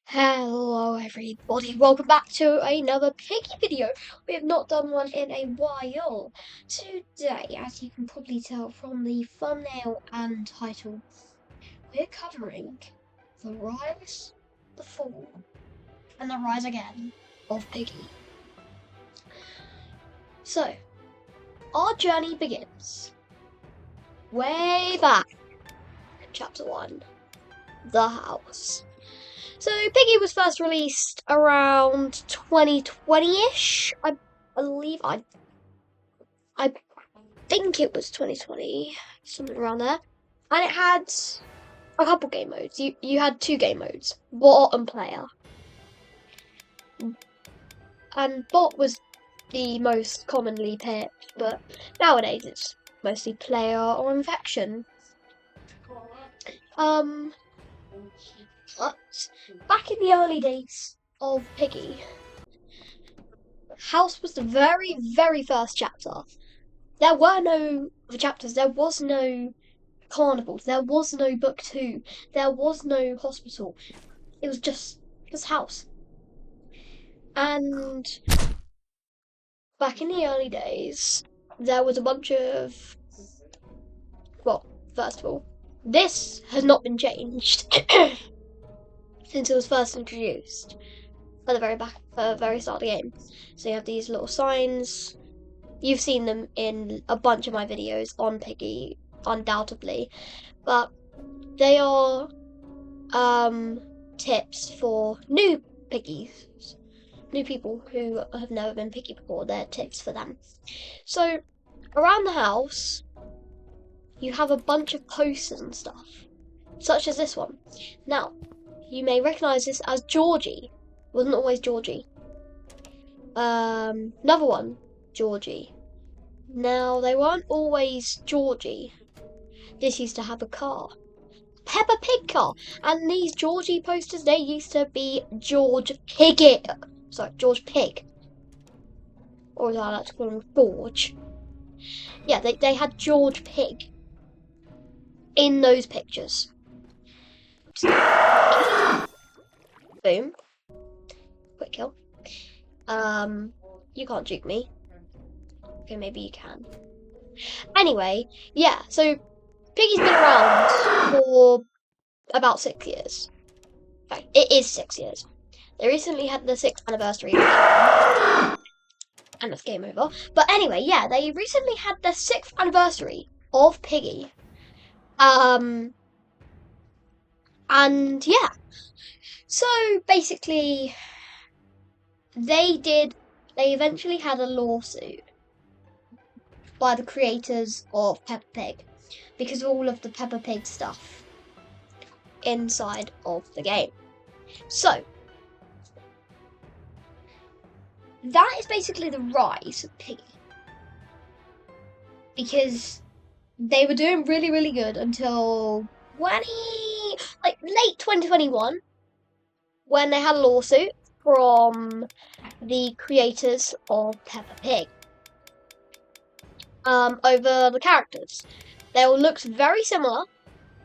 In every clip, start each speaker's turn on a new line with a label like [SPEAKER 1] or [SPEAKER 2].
[SPEAKER 1] Hello everybody, welcome back to another Piggy video. We have not done one in a while. Today, as you can probably tell from the thumbnail and title, we're covering the rise, the fall, and the rise again of Piggy. So, our journey begins way back in chapter 1, The House. So Piggy was first released around 2020-ish, I believe. I think it was 2020, something around there. And it had a couple game modes. You had two game modes, bot and player. And bot was the most commonly picked, but nowadays it's mostly player or infection. But back in the early days of Piggy, House was the very, very first chapter. There were no chapters, there was no carnivals, there was no book 2, there was no hospital. It was just House. And back in the early days, there was a bunch of, well, first of all, this has not been changed since it was first introduced at the very start of the game. So you have these little signs. You've seen them in a bunch of my videos on Piggy, undoubtedly, but they are tips for new piggies, new people who have never been Piggy before. They're tips for them. So around the house, you have a bunch of posters and stuff, such as this one. Now, you may recognise this as Georgie. It wasn't always Georgie. Another one, Georgie. Now, they weren't always Georgie. This used to have a car. Peppa Pig car. And these Georgie posters, they used to be George Piggy. Sorry, George Pig. Or as I like to call him, George. Yeah, they had George Pig in those pictures. Boom. Quick kill. You can't juke me. Okay, maybe you can. Anyway, yeah, so Piggy's been around for about 6 years. In fact, it is 6 years. They recently had the 6th anniversary and that's game over. But anyway, yeah, they recently had the 6th anniversary of Piggy. And yeah. So basically they eventually had a lawsuit by the creators of Peppa Pig because of all of the Peppa Pig stuff inside of the game. So that is basically the rise of Piggy, because they were doing really, really good until late 2021, when they had a lawsuit from the creators of Peppa Pig over the characters. They all looked very similar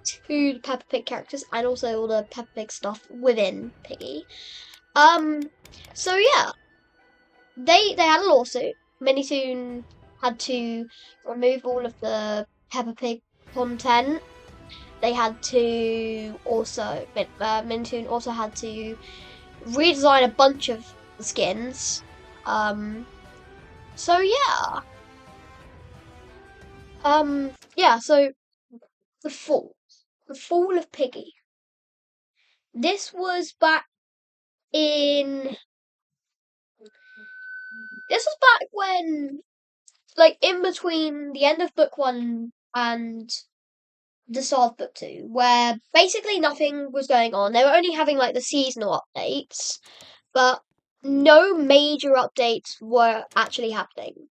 [SPEAKER 1] to the Peppa Pig characters and also all the Peppa Pig stuff within Piggy. So yeah, they had a lawsuit. Minitoon had to remove all of the Peppa Pig content. They had to also, Minitoon also had to redesign a bunch of skins. So yeah. Yeah, so the fall of Piggy. This was back in, when, like, in between the end of book 1 and the start of book 2, where basically nothing was going on. They were only having, like, the seasonal updates, but no major updates were actually happening.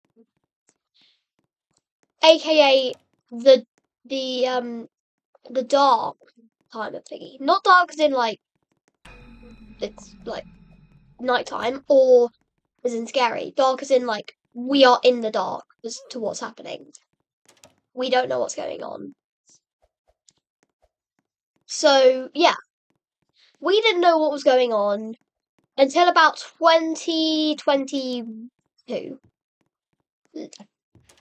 [SPEAKER 1] AKA the dark time of Piggy. Not dark as in, like, it's, like, nighttime, or as in scary. Dark as in, like, we are in the dark as to what's happening. We don't know what's going on. So, yeah. we didn't know what was going on until about 2022.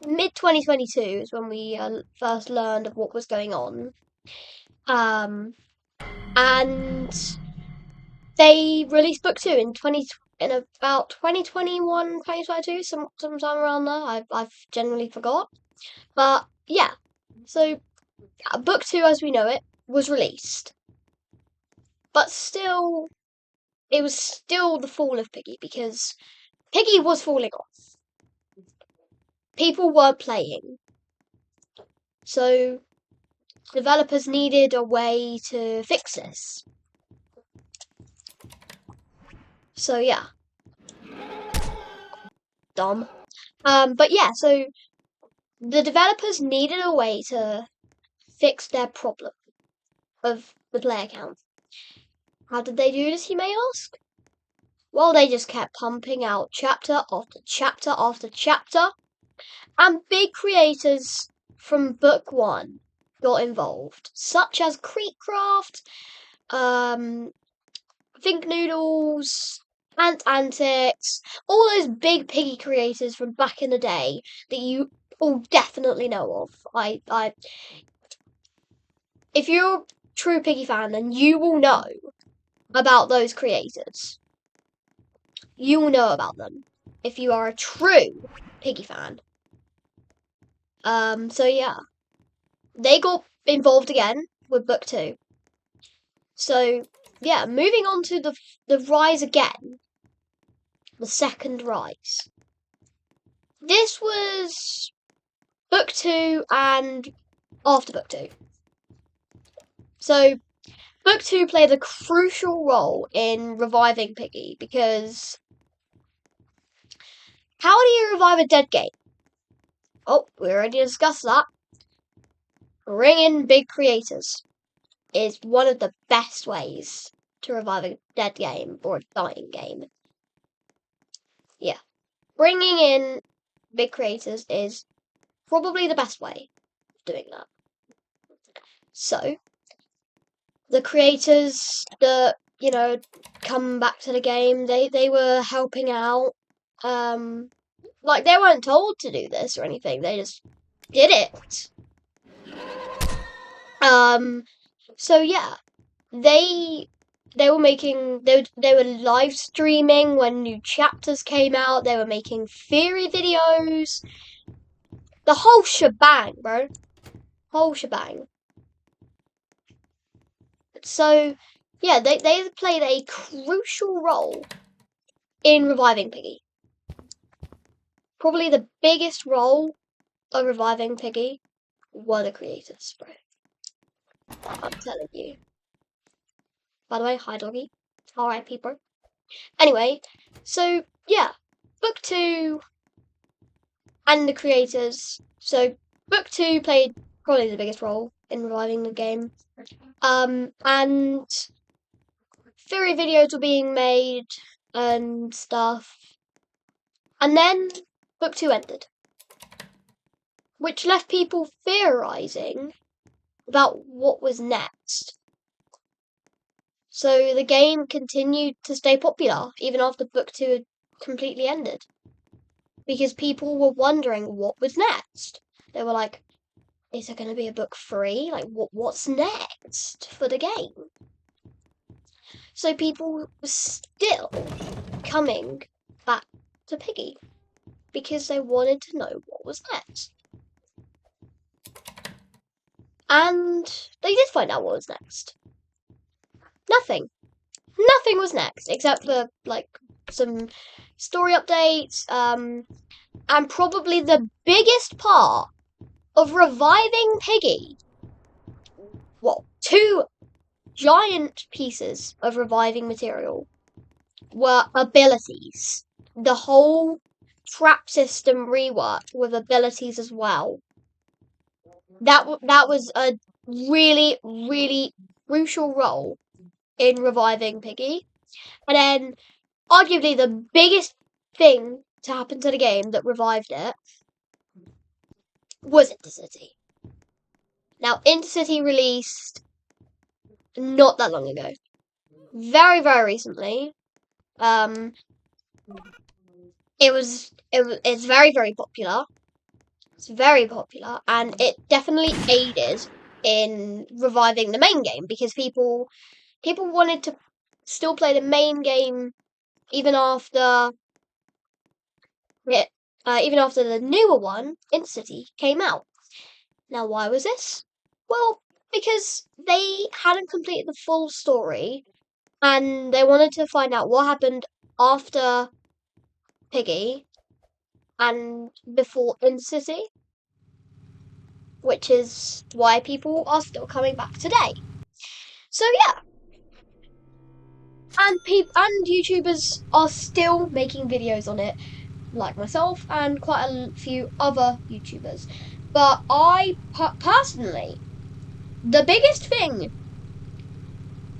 [SPEAKER 1] Mid 2022 is when we first learned of what was going on. And they released book 2 in about 2021, 2022, sometime around there. I've generally forgot. But yeah, so book 2 as we know it was released. But still, it was still the fall of Piggy, because Piggy was falling off. People were playing. So developers needed a way to fix this. So yeah. Dumb. But yeah, so the developers needed a way to fix their problem of the player count. How did they do this, you may ask? Well, they just kept pumping out chapter after chapter after chapter, and big creators from book 1 got involved, such as Creekcraft, Think Noodles, Ant Antics, all those big Piggy creators from back in the day that you all definitely know of. If you're a true Piggy fan, then you will know about those creators. You will know about them if you are a true Piggy fan. So yeah, they got involved again with book 2. So yeah, moving on to the rise again, the second rise. This was book 2 and after book 2. So book 2 played a crucial role in reviving Piggy, because how do you revive a dead game? Oh, we already discussed that. Bring in big creators is one of the best ways to revive a dead game or a dying game. Yeah. Bringing in big creators is probably the best way of doing that. So, the creators that, come back to the game, they were helping out. Like, they weren't told to do this or anything, they just did it. So yeah, they were making, they were live streaming when new chapters came out, they were making theory videos, the whole shebang, bro. Whole shebang. So yeah, they played a crucial role in reviving Piggy. Probably the biggest role of reviving Piggy were the creators, bro. I'm telling you. By the way, hi doggy. Alright, people. Anyway, so yeah, book 2 and the creators. So book 2 played probably the biggest role in reviving the game. And theory videos were being made and stuff. And then book 2 ended, which left people theorizing about what was next. So the game continued to stay popular even after book 2 had completely ended, because people were wondering what was next. They were like, is there going to be a book 3? Like, what's next for the game? So people were still coming back to Piggy because they wanted to know what was next. And they did find out what was next. Nothing. Nothing was next except for like some story updates, and probably the biggest part of reviving Piggy. Well, 2 giant pieces of reviving material were abilities. The whole trap system reworked with abilities as well. That was a really, really crucial role in reviving Piggy. And then, arguably, the biggest thing to happen to the game that revived it was Intercity. Now, Intercity released not that long ago. very, very recently. Um, it's very, very popular. It's very popular, and it definitely aided in reviving the main game because people wanted to still play the main game even after it, even after the newer one, City, came out. Now, why was this? Well, because they hadn't completed the full story, and they wanted to find out what happened after Piggy and before City, which is why people are still coming back today. So yeah, and YouTubers are still making videos on it, like myself and quite a few other YouTubers. But I personally, the biggest thing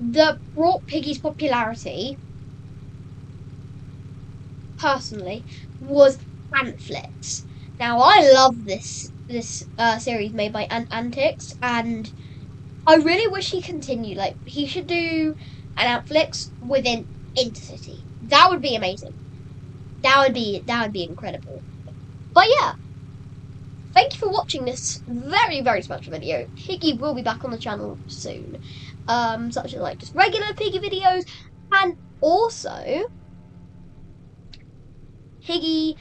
[SPEAKER 1] that brought Piggy's popularity, personally, was ant flicks. Now I love this series made by Antics, and I really wish he continued. Like he should do an ant flicks within Intercity. That would be amazing. That would be incredible. But yeah, thank you for watching this very, very special video. Piggy will be back on the channel soon. Such as like just regular Piggy videos and also Piggy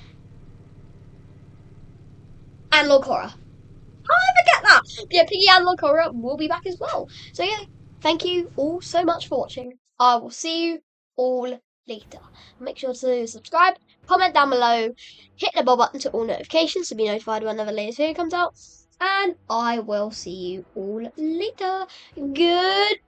[SPEAKER 1] and Locora. I forget that. Yeah, Piggy and Locora will be back as well. So yeah, thank you all so much for watching. I will see you all later. Make sure to subscribe, comment down below, hit the bell button to all notifications to be notified whenever the latest video comes out. And I will see you all later. Goodbye!